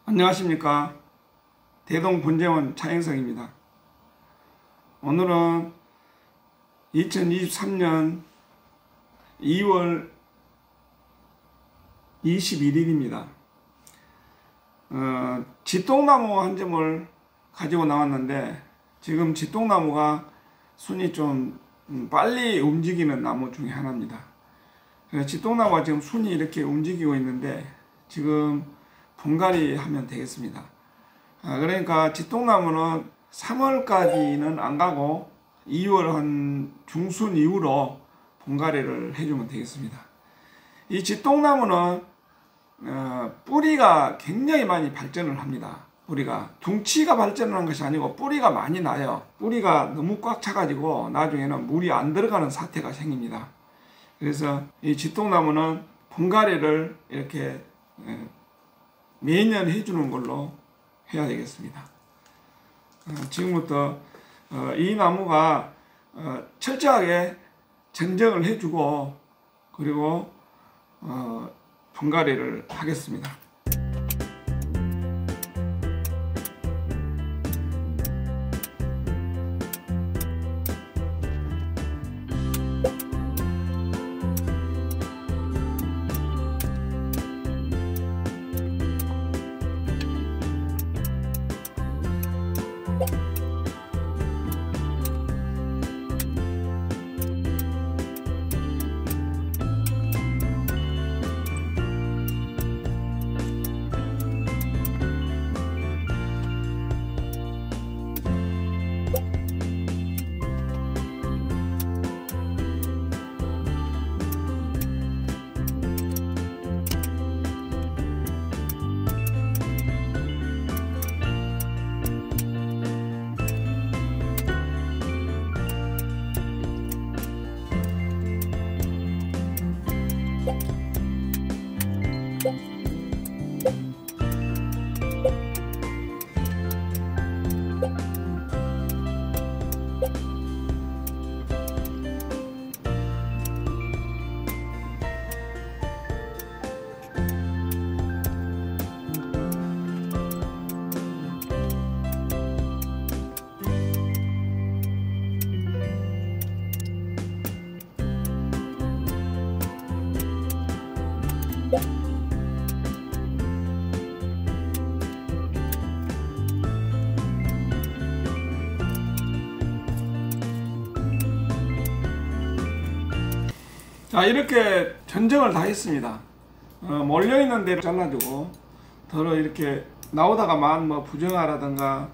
안녕하십니까. 대동본재원 차영석입니다. 오늘은 2023년 2월 21일입니다. 지똥나무 한 점을 가지고 나왔는데, 지금 지똥나무가 순이 좀 빨리 움직이는 나무 중에 하나입니다. 지똥나무가 지금 순이 이렇게 움직이고 있는데, 지금 분갈이 하면 되겠습니다. 그러니까 지똥나무는 3월까지는 안 가고 2월 한 중순 이후로 분갈이를 해주면 되겠습니다. 이 지똥나무는 뿌리가 굉장히 많이 발전을 합니다. 뿌리가 둥치가 발전하는 것이 아니고 뿌리가 많이 나요. 뿌리가 너무 꽉 차가지고 나중에는 물이 안 들어가는 사태가 생깁니다. 그래서 이 지똥나무는 분갈이를 이렇게 매년 해주는 걸로 해야 되겠습니다. 지금부터 이 나무가 철저하게 전정을 해주고, 그리고 분갈이를 하겠습니다. 자, 이렇게 전정을 다 했습니다. 몰려있는 데를 잘라주고, 더러 이렇게 나오다가만 뭐 부정화라든가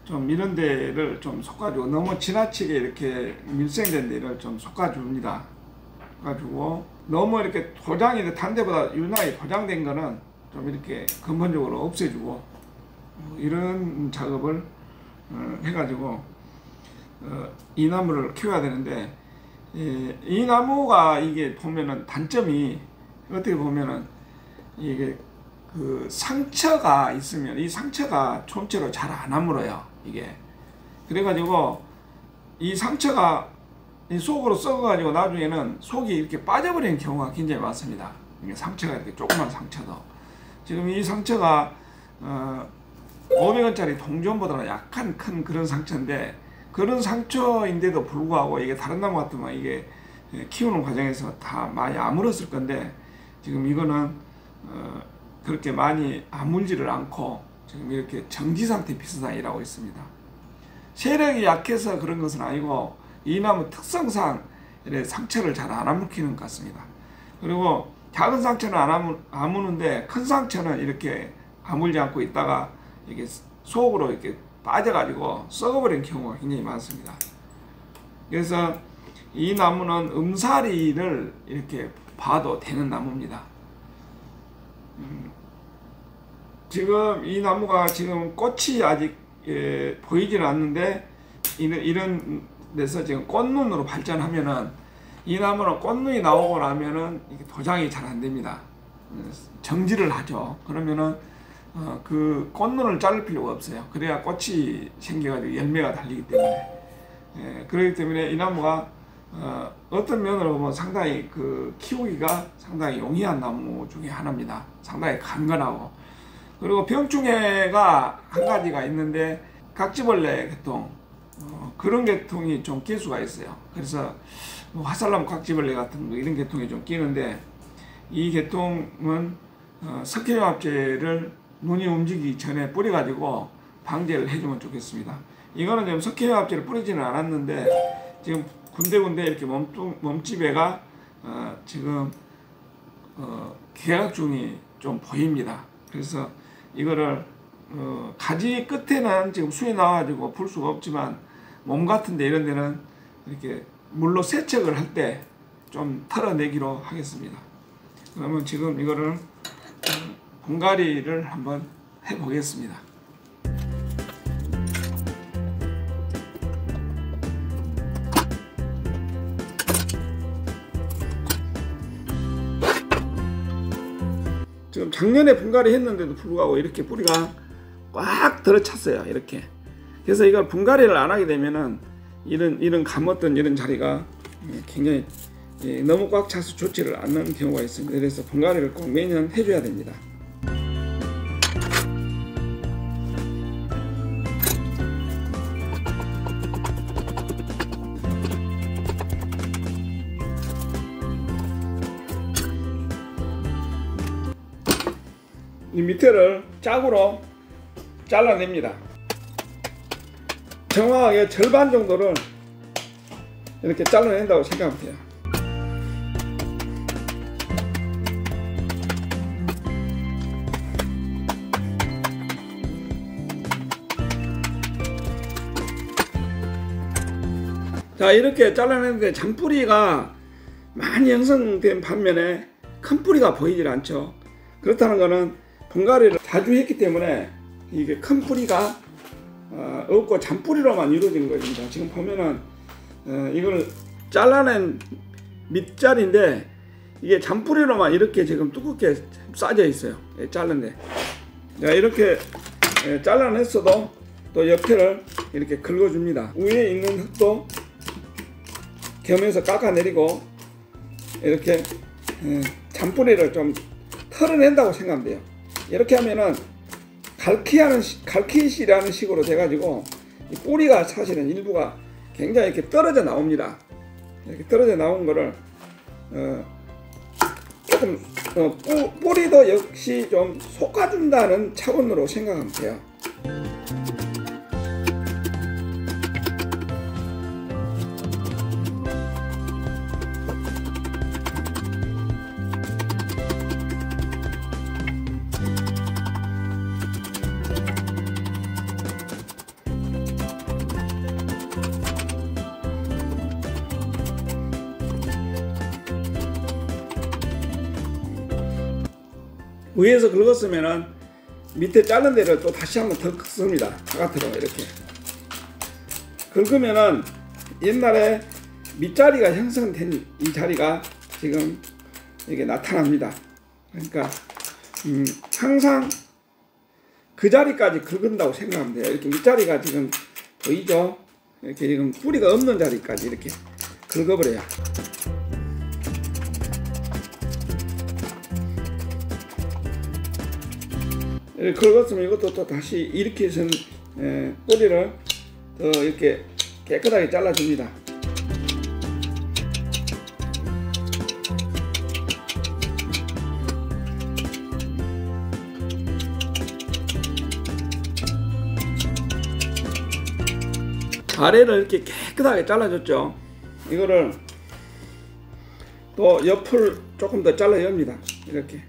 좀 이런 데를 좀 솎아주고, 너무 지나치게 이렇게 밀생된 데를 좀 솎아줍니다. 솎아주고, 너무 이렇게 포장이 단 데보다 유난히 포장된 거는 좀 이렇게 근본적으로 없애주고, 이런 작업을 해가지고 이 나무를 키워야 되는데, 이 나무가 이게 보면은 단점이 어떻게 보면은 이게 그 상처가 있으면 이 상처가 총체로 잘 안 아물어요. 이게 그래가지고 이 상처가 이 속으로 썩어가지고 나중에는 속이 이렇게 빠져버리는 경우가 굉장히 많습니다. 이게 상처가 이렇게 조그만 상처도, 지금 이 상처가 500원짜리 동전보다는 약간 큰 그런 상처인데, 그런 상처인데도 불구하고 이게 다른 나무 같으면 이게 키우는 과정에서 다 많이 아물었을 건데, 지금 이거는 그렇게 많이 아물지를 않고 지금 이렇게 정지 상태 비슷하게 일하고 있습니다. 세력이 약해서 그런 것은 아니고 이 나무 특성상 이렇게 상처를 잘 안 아물키는 것 같습니다. 그리고 작은 상처는 안 아무는데 큰 상처는 이렇게 아물지 않고 있다가 이게 속으로 이렇게 빠져가지고 썩어버린 경우가 굉장히 많습니다. 그래서 이 나무는 음사리를 이렇게 봐도 되는 나무입니다. 지금 이 나무가 지금 꽃이 아직 보이지는 않는데, 이런 데서 지금 꽃눈으로 발전하면은, 이 나무는 꽃눈이 나오고 나면은 이게 도장이 잘 안 됩니다. 정지를 하죠. 그러면은 그 꽃눈을 자를 필요가 없어요. 그래야 꽃이 생겨가지고 열매가 달리기 때문에. 그렇기 때문에 이 나무가 어떤 면으로 보면 상당히 키우기가 상당히 용이한 나무 중에 하나입니다. 상당히 강건하고, 그리고 병충해가 한 가지가 있는데 각지벌레 계통, 그런 계통이 좀 낄 수가 있어요. 그래서 뭐 화살나무 각지벌레 같은 거 이런 계통이 좀 끼는데, 이 계통은 석회화합제를 눈이 움직이기 전에 뿌려가지고 방제를 해주면 좋겠습니다. 이거는 지금 석회화합제를 뿌리지는 않았는데 지금 군데군데 이렇게 몸집에가 지금 개각중이 좀 보입니다. 그래서 이거를 가지 끝에는 지금 수이 나와가지고 풀 수가 없지만 몸 같은데 이런 데는 이렇게 물로 세척을 할 때 좀 털어내기로 하겠습니다. 그러면 지금 이거를 분갈이를 한번 해 보겠습니다. 지금 작년에 분갈이 했는데도 불구하고 이렇게 뿌리가 꽉 들어찼어요. 이렇게. 그래서 이걸 분갈이를 안 하게 되면은 이런 감았던 이런 자리가 굉장히 너무 꽉 차서 좋지를 않는 경우가 있습니다. 그래서 분갈이를 꼭 매년 해줘야 됩니다. 이 밑에를 짝으로 잘라냅니다. 정확하게 절반 정도를 이렇게 잘라낸다고 생각하면 돼요. 자, 이렇게 잘라냈는데 잔뿌리가 많이 형성된 반면에 큰 뿌리가 보이질 않죠. 그렇다는 것은 분갈이를 자주 했기 때문에 이게 큰 뿌리가 없고 잔뿌리로만 이루어진 겁니다. 지금 보면은 이걸 잘라낸 밑자리인데 이게 잔뿌리로만 이렇게 지금 두껍게 싸져 있어요. 자른데 이렇게 잘라냈어도 또 옆에를 이렇게 긁어줍니다. 위에 있는 흙도 겸해서 깎아내리고 이렇게 잔뿌리를 좀 털어낸다고 생각하면 돼요. 이렇게 하면은 갈퀴시라는 식으로 돼가지고 이 뿌리가 사실은 일부가 굉장히 이렇게 떨어져 나옵니다. 이렇게 떨어져 나온 거를 조금 뿌리도 역시 좀 솎아준다는 차원으로 생각하면 돼요. 위에서 긁었으면은 밑에 자른 데를 또 다시 한번 더 긁습니다. 바깥으로 이렇게 긁으면은 옛날에 밑자리가 형성된 이 자리가 지금 이게 나타납니다. 그러니까 항상 그 자리까지 긁은다고 생각하면 돼요. 이렇게 밑자리가 지금 보이죠? 이렇게 지금 뿌리가 없는 자리까지 이렇게 긁어버려요. 긁었으면 이것도 또 다시 이렇게 해서 뿌리를 더 이렇게 깨끗하게 잘라줍니다. 아래를 이렇게 깨끗하게 잘라줬죠. 이거를 또 옆을 조금 더 잘라야 합니다. 이렇게.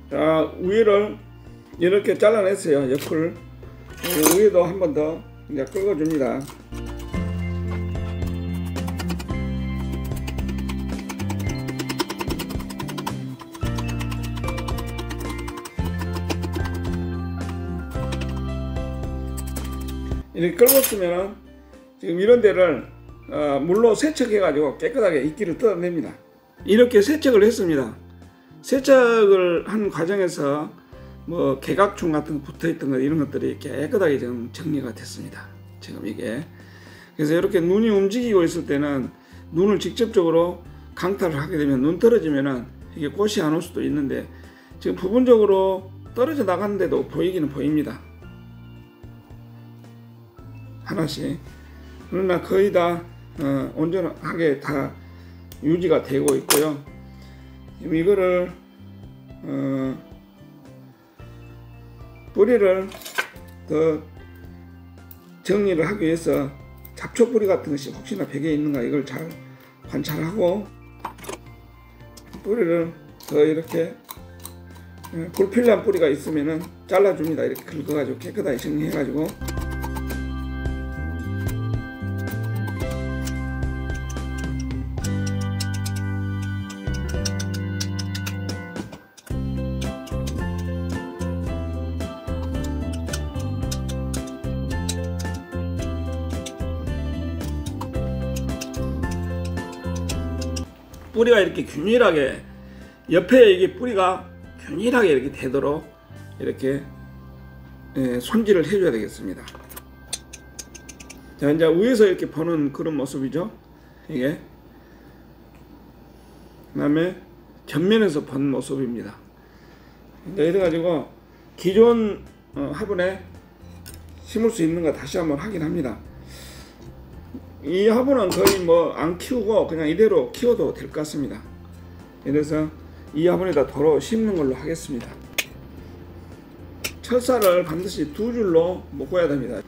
자, 위를 이렇게 잘라냈어요. 옆을. 위에도 한 번 더 이제 긁어줍니다. 이렇게 긁었으면 지금 이런 데를 물로 세척해 가지고 깨끗하게 이끼를 뜯어냅니다. 이렇게 세척을 했습니다. 세척을 한 과정에서 뭐 개각충 같은 거 붙어있던 거 이런 것들이 깨끗하게 지금 정리가 됐습니다. 지금 이게 그래서 이렇게 눈이 움직이고 있을 때는 눈을 직접적으로 강타를 하게 되면 눈 떨어지면은 이게 꽃이 안 올 수도 있는데 지금 부분적으로 떨어져 나갔는데도 보이기는 보입니다. 하나씩. 그러나 거의 다 온전하게 다 유지가 되고 있고요. 이거를 뿌리를 더 정리를 하기 위해서 잡초 뿌리 같은 것이 혹시나 벽에 있는가 이걸 잘 관찰하고 뿌리를 더 이렇게 불필요한 뿌리가 있으면은 잘라줍니다. 이렇게 긁어가지고 깨끗하게 정리해가지고. 뿌리가 이렇게 균일하게 옆에 이게 뿌리가 균일하게 이렇게 되도록 이렇게 손질을 해줘야 되겠습니다. 자, 이제 위에서 이렇게 보는 그런 모습이죠. 이게 그다음에 전면에서 본 모습입니다. 이래가지고 기존 화분에 심을 수 있는가 다시 한번 확인합니다. 이 화분은 거의 뭐 안 키우고 그냥 이대로 키워도 될 것 같습니다. 그래서 이 화분에다 도로 심는 걸로 하겠습니다. 철사를 반드시 2줄로 묶어야 됩니다.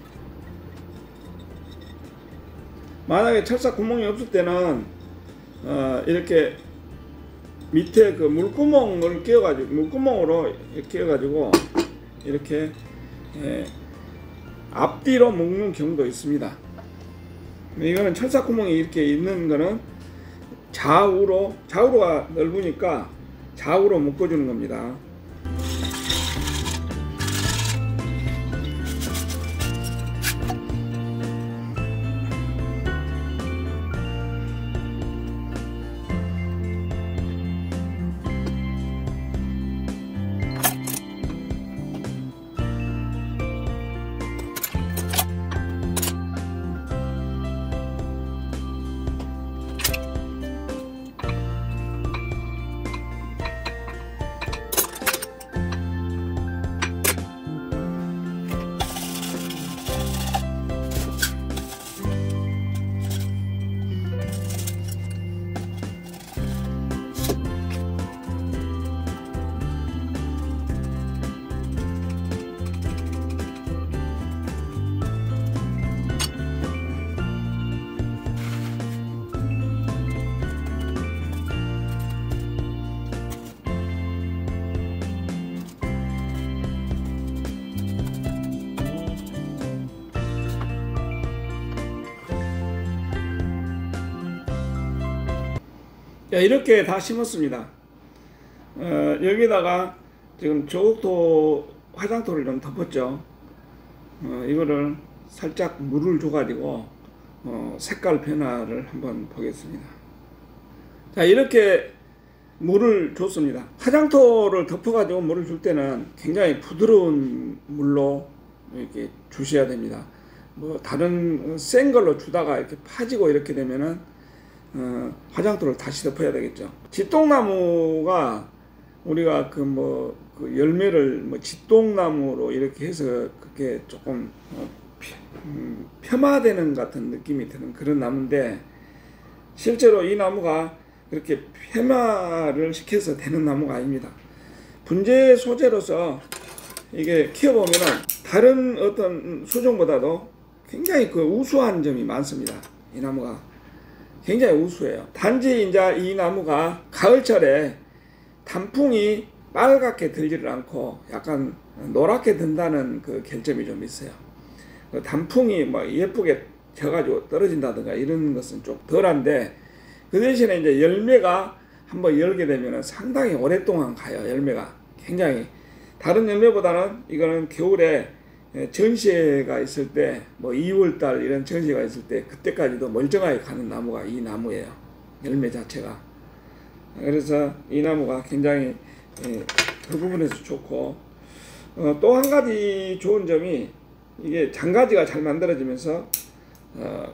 만약에 철사 구멍이 없을 때는 이렇게 밑에 그 물구멍을 끼워가지고 물구멍으로 끼워가지고 이렇게 앞뒤로 묶는 경우도 있습니다. 이거는 철사 구멍이 이렇게 있는 거는 좌우로가 넓으니까 좌우로 묶어주는 겁니다. 이렇게 다 심었습니다. 여기다가 지금 조국토 화장토를 좀 덮었죠. 이거를 살짝 물을 줘가지고 색깔 변화를 한번 보겠습니다. 자, 이렇게 물을 줬습니다. 화장토를 덮어가지고 물을 줄 때는 굉장히 부드러운 물로 이렇게 주셔야 됩니다. 뭐 다른 센 걸로 주다가 이렇게 파지고 이렇게 되면은 화장토를 다시 덮어야 되겠죠. 지똥나무가 우리가 그 열매를 지똥나무로 이렇게 해서 그게 조금 폄하되는 같은 느낌이 드는 그런 나무인데 실제로 이 나무가 그렇게 폄하를 시켜서 되는 나무가 아닙니다. 분재 소재로서 이게 키워보면은 다른 어떤 수종보다도 굉장히 그 우수한 점이 많습니다. 이 나무가 굉장히 우수해요. 단지 이제 이 나무가 가을철에 단풍이 빨갛게 들지를 않고 약간 노랗게 든다는 그 결점이 좀 있어요. 단풍이 뭐 예쁘게 져가지고 떨어진다든가 이런 것은 좀 덜한데 그 대신에 이제 열매가 한번 열게 되면 상당히 오랫동안 가요. 열매가 굉장히 다른 열매보다는 이거는 겨울에 전시회가 있을 때 뭐 2월달 이런 전시회가 있을 때 그때까지도 멀쩡하게 가는 나무가 이 나무예요. 열매 자체가. 그래서 이 나무가 굉장히 그 부분에서 좋고 또 한 가지 좋은 점이 이게 장가지가 잘 만들어지면서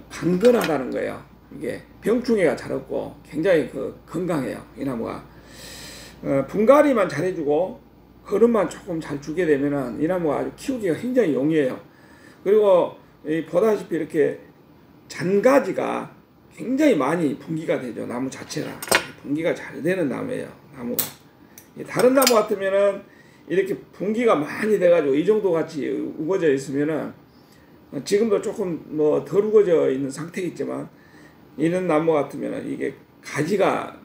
강건하다는 거예요. 이게 병충해가 잘 없고 굉장히 건강해요. 이 나무가 분갈이만 잘해주고 거름만 조금 잘 주게 되면은 이 나무가 아주 키우기가 굉장히 용이해요. 그리고 보다시피 이렇게 잔가지가 굉장히 많이 분기가 되죠. 나무 자체가 분기가 잘 되는 나무예요. 나무가 다른 나무 같으면은 이렇게 분기가 많이 돼가지고 이 정도 같이 우거져 있으면은 지금도 조금 뭐 덜 우거져 있는 상태겠지만 이런 나무 같으면은 이게 가지가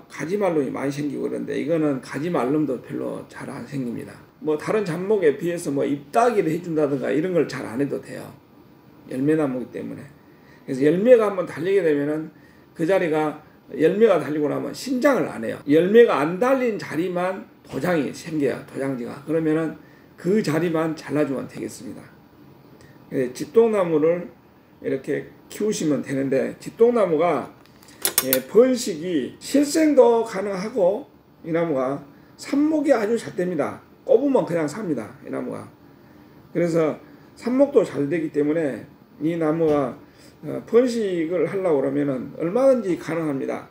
가지 말름이 많이 생기고 그런데 이거는 가지 말름도 별로 잘 안 생깁니다. 뭐 다른 잡목에 비해서 뭐 잎따기를 해준다든가 이런 걸 잘 안 해도 돼요. 열매나무이기 때문에. 그래서 열매가 한번 달리게 되면은 그 자리가 열매가 달리고 나면 신장을 안 해요. 열매가 안 달린 자리만 도장이 생겨요. 도장지가. 그러면은 그 자리만 잘라주면 되겠습니다. 집동나무를 이렇게 키우시면 되는데 집동나무가 번식이 실생도 가능하고 이 나무가 삽목이 아주 잘 됩니다. 꼽으면 그냥 삽니다. 이 나무가. 그래서 삽목도 잘 되기 때문에 이 나무가 번식을 하려고 그러면은 얼마든지 가능합니다.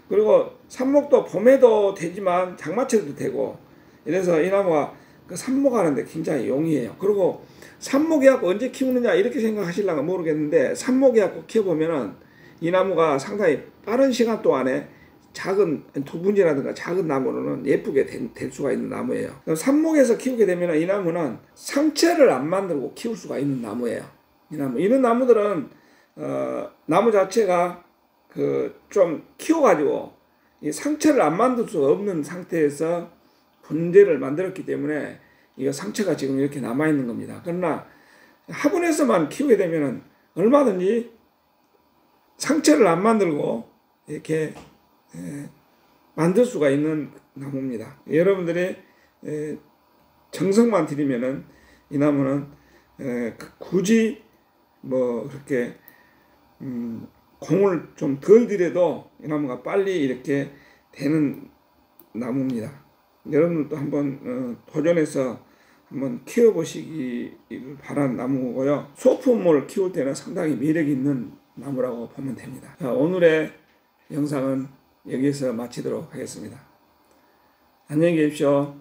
그리고 삽목도 봄에도 되지만 장마철에도 되고 이래서 이 나무가 그 삽목하는데 굉장히 용이해요. 그리고 삽목해갖고 언제 키우느냐 이렇게 생각하실랑가 모르겠는데 삽목해갖고 키워보면은 이 나무가 상당히 빠른 시간 동안에 작은 두분지라든가 작은 나무로는 예쁘게 될 수가 있는 나무예요. 삽목에서 키우게 되면 이 나무는 상체를 안 만들고 키울 수가 있는 나무예요. 이 나무. 이런 나무들은 나무 자체가 좀 키워가지고 이 상체를 안 만들 수가 없는 상태에서 분재를 만들었기 때문에 이 상체가 지금 이렇게 남아 있는 겁니다. 그러나 화분에서만 키우게 되면 얼마든지 상체를 안 만들고 이렇게 만들 수가 있는 나무입니다. 여러분들이 정성만 들이면은 이 나무는 굳이 뭐 그렇게 공을 좀 덜 들여도 이 나무가 빨리 이렇게 되는 나무입니다. 여러분들도 한번 도전해서 한번 키워보시기를 바란 나무고요. 소품을 키울 때는 상당히 매력이 있는 나무라고 보면 됩니다. 자, 오늘의 영상은 여기서 마치도록 하겠습니다. 안녕히 계십시오.